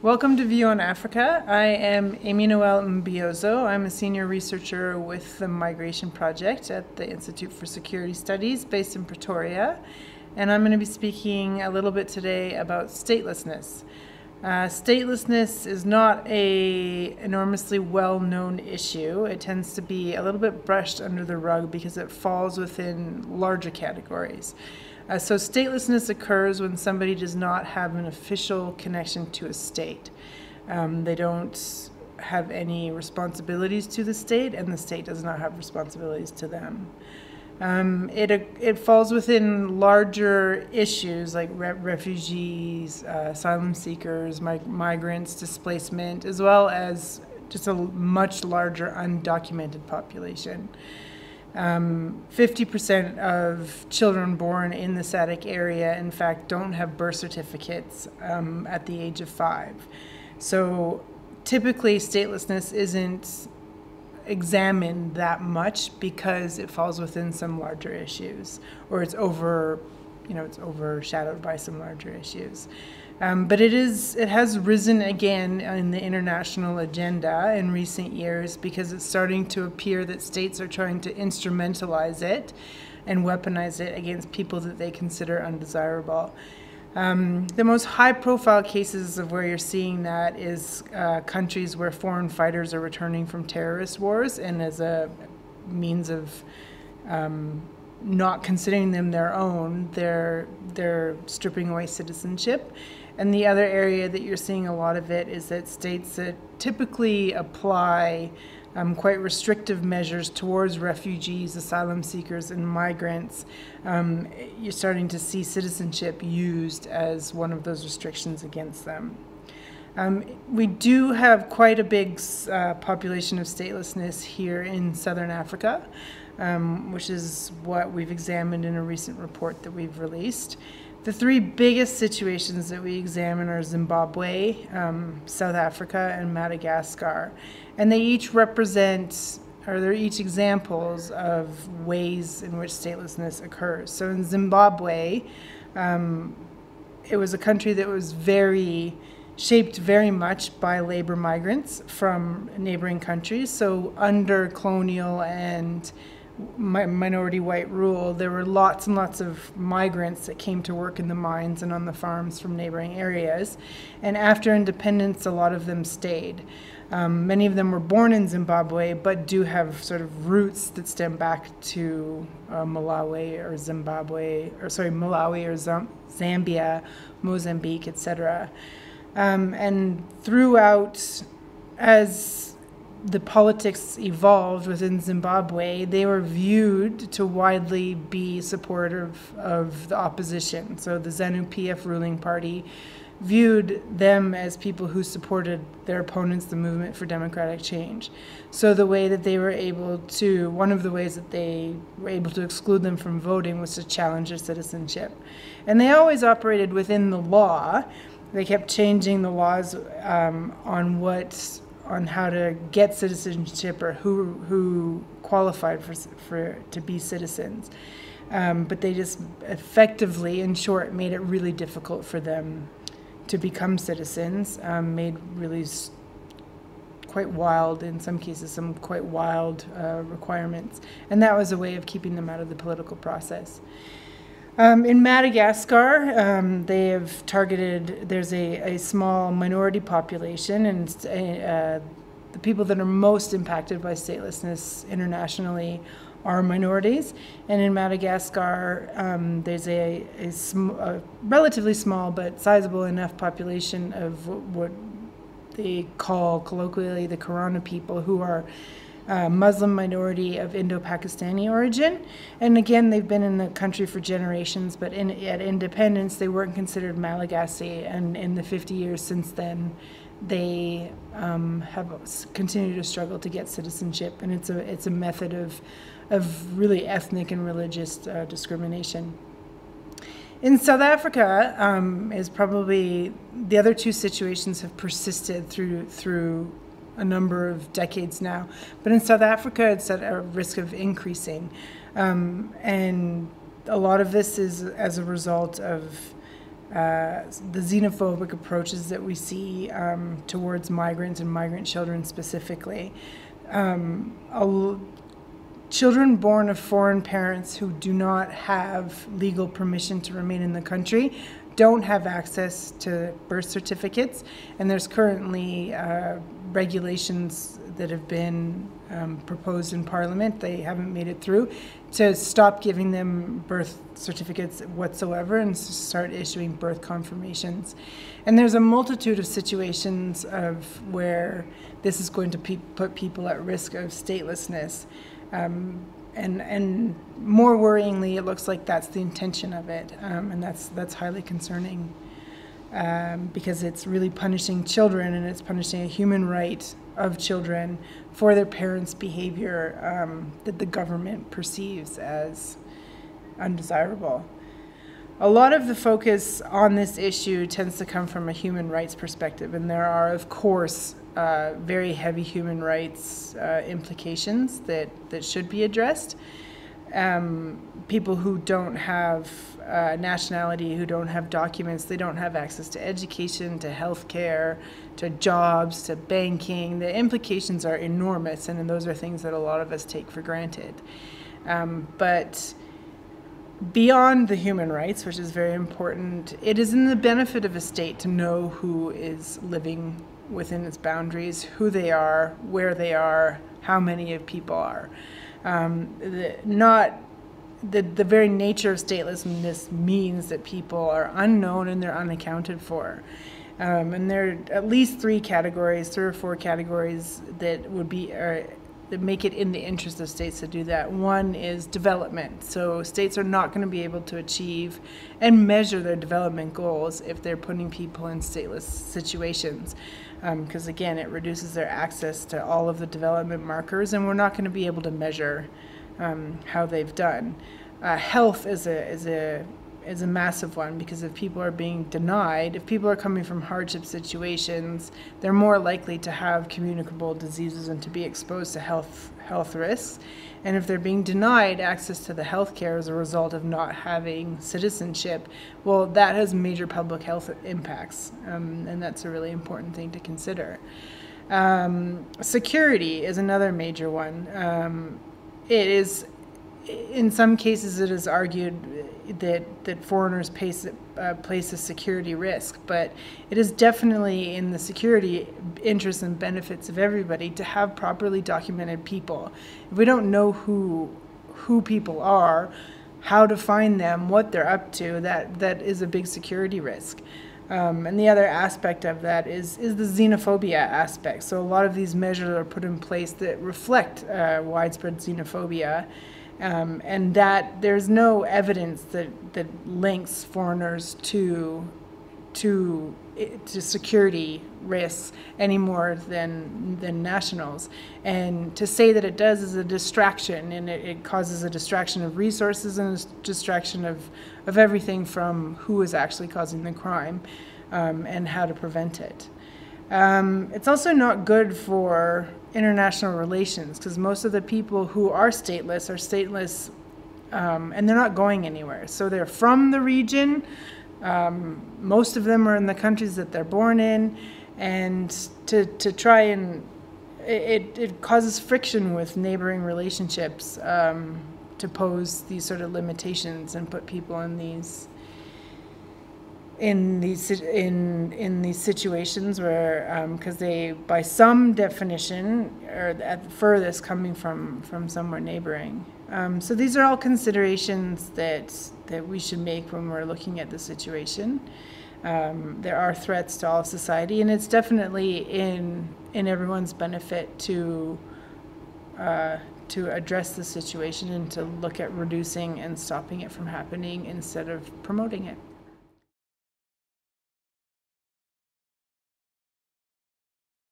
Welcome to View on Africa. I am Amy Noel Mbiozo. I'm a senior researcher with the Migration Project at the Institute for Security Studies based in Pretoria. And I'm going to be speaking a little bit today about statelessness. Statelessness is not an enormously well-known issue. It tends to be a little bit brushed under the rug because it falls within larger categories. So statelessness occurs when somebody does not have an official connection to a state. They don't have any responsibilities to the state, and the state does not have responsibilities to them. It falls within larger issues like refugees, asylum seekers, migrants, displacement, as well as just a much larger undocumented population. 50% of children born in the SADC area, in fact, don't have birth certificates at the age of 5. So typically statelessness isn't examined that much because it falls within some larger issues, or it's overshadowed by some larger issues. But it has risen again in the international agenda in recent years because it's starting to appear that states are trying to instrumentalize it and weaponize it against people that they consider undesirable. The most high-profile cases of where you're seeing that is countries where foreign fighters are returning from terrorist wars, and as a means of not considering them their own, they're stripping away citizenship. And the other area that you're seeing a lot of it is that states that typically apply quite restrictive measures towards refugees, asylum seekers, and migrants, you're starting to see citizenship used as one of those restrictions against them. We do have quite a big population of statelessness here in Southern Africa, which is what we've examined in a recent report that we've released. The three biggest situations that we examine are Zimbabwe, South Africa, and Madagascar. And they each represent, or they're each examples of ways in which statelessness occurs. So in Zimbabwe, it was a country that was shaped very much by labor migrants from neighboring countries. So under colonial and minority white rule, there were lots and lots of migrants that came to work in the mines and on the farms from neighboring areas. And after independence, a lot of them stayed. Many of them were born in Zimbabwe, but do have sort of roots that stem back to Malawi or Zambia, Mozambique, etc. And throughout, as the politics evolved within Zimbabwe, they were viewed to widely be supportive of the opposition. So the ZANU-PF ruling party viewed them as people who supported their opponents, the movement for democratic change. So the way that they were able to, one of the ways that they were able to exclude them from voting was to challenge their citizenship. And they always operated within the law. They kept changing the laws on how to get citizenship or who qualified to be citizens. But they just effectively, in short, made it really difficult for them to become citizens, made really quite wild, in some cases, some quite wild requirements. And that was a way of keeping them out of the political process. In Madagascar, they have targeted, there's a small minority population, and the people that are most impacted by statelessness internationally are minorities. And in Madagascar, there's a relatively small but sizable enough population of what they call colloquially the Corona people, who are Muslim minority of Indo-Pakistani origin. And again, they've been in the country for generations, but at independence, they weren't considered Malagasy. And in the 50 years since then, they have continued to struggle to get citizenship. And it's a method of really ethnic and religious discrimination. In South Africa, is probably the other two situations have persisted through a number of decades now. But in South Africa, it's at a risk of increasing. And a lot of this is as a result of the xenophobic approaches that we see towards migrants and migrant children specifically. Children born of foreign parents who do not have legal permission to remain in the country don't have access to birth certificates, and there's currently regulations that have been proposed in Parliament, they haven't made it through, to stop giving them birth certificates whatsoever and start issuing birth confirmations. And there's a multitude of situations of where this is going to put people at risk of statelessness. And more worryingly, it looks like that's the intention of it, and that's highly concerning because it's really punishing children, and it's punishing a human right of children for their parents' behavior that the government perceives as undesirable. A lot of the focus on this issue tends to come from a human rights perspective, and there are, of course, very heavy human rights implications that should be addressed. People who don't have nationality, who don't have documents, they don't have access to education, to healthcare, to jobs, to banking. The implications are enormous, and those are things that a lot of us take for granted. But beyond the human rights, which is very important, it is in the benefit of a state to know who is living within its boundaries, who they are, where they are, how many of people are. The very nature of statelessness means that people are unknown and they're unaccounted for. And there are at least three or four categories that would be that make it in the interest of states to do that. One is development. So states are not going to be able to achieve and measure their development goals if they're putting people in stateless situations. Because again, it reduces their access to all of the development markers, and we're not going to be able to measure how they've done. Health is a massive one, because if people are being denied, if people are coming from hardship situations, they're more likely to have communicable diseases and to be exposed to health risks. And if they're being denied access to the health care as a result of not having citizenship, well, that has major public health impacts, and that's a really important thing to consider. Security is another major one. It is, in some cases, it is argued that foreigners place a security risk, but it is definitely in the security interests and benefits of everybody to have properly documented people. If we don't know who people are, how to find them, what they're up to, that is a big security risk. And the other aspect of that is the xenophobia aspect. So a lot of these measures are put in place that reflect widespread xenophobia. And that there's no evidence that links foreigners to security risks any more than nationals. And to say that it does is a distraction, and it causes a distraction of resources and a distraction of everything from who is actually causing the crime and how to prevent it. It's also not good for international relations, because most of the people who are stateless and they're not going anywhere. So they're from the region. Most of them are in the countries that they're born in, and to try and it causes friction with neighboring relationships to pose these sort of limitations and put people in these situations where, because they, by some definition, are at the furthest coming from somewhere neighboring. So these are all considerations that we should make when we're looking at the situation. There are threats to all of society, and it's definitely in everyone's benefit to address the situation and to look at reducing and stopping it from happening instead of promoting it.